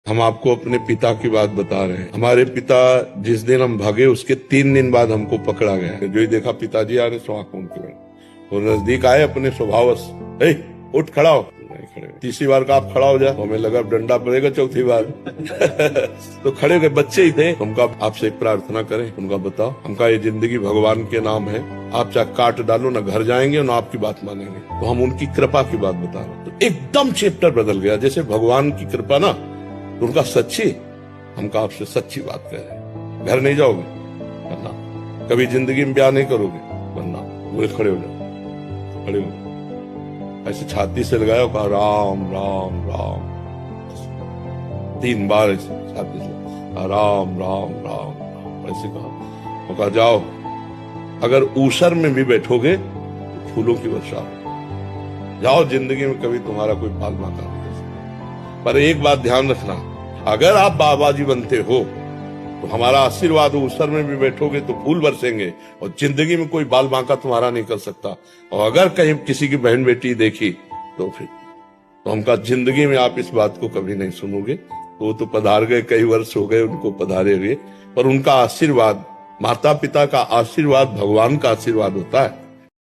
हम आपको अपने पिता की बात बता रहे हैं। हमारे पिता जिस दिन हम भागे उसके 3 दिन बाद हमको पकड़ा गया। जो ही देखा पिताजी आ रहे सो आंख मूंद के वो नजदीक आए अपने स्वभावश, उठ खड़ा हो। नहीं खड़े। तीसरी बार का आप खड़ा हो जाए तो हमें लगा डंडा पड़ेगा चौथी बार तो खड़े हो गए, बच्चे ही थे। हमका आपसे एक प्रार्थना करें, उनका बताओ। हमका ये जिंदगी भगवान के नाम है, आप चाहे काट डालो ना घर जाएंगे ना आपकी बात मानेंगे। तो हम उनकी कृपा की बात बता रहे। तो एकदम चैप्टर बदल गया, जैसे भगवान की कृपा ना तो उनका सच्ची, हमका आपसे सच्ची बात कह रहे। घर नहीं जाओगे वरना, कभी जिंदगी में ब्याह नहीं करोगे वरना। बोले खड़े हो जाओ, खड़े हो। ऐसे छाती से लगाया, कहा राम राम राम 3 बार ऐसे छाती से राम राम राम ऐसे कहा। वो कहा जाओ, अगर ऊसर में भी बैठोगे तो फूलों की वर्षा हो। जाओ, जिंदगी में कभी तुम्हारा कोई पाल माता नहीं। पर एक बात ध्यान रखना, अगर आप बाबाजी बनते हो तो हमारा आशीर्वाद, ऊसर में भी बैठोगे तो फूल बरसेंगे और जिंदगी में कोई बाल बांका तुम्हारा नहीं कर सकता। और अगर कहीं किसी की बहन बेटी देखी तो फिर तो हमका जिंदगी में आप इस बात को कभी नहीं सुनोगे। तो वो तो पधार गए, कई वर्ष हो गए उनको पधारे हुए, पर उनका आशीर्वाद, माता पिता का आशीर्वाद भगवान का आशीर्वाद होता है।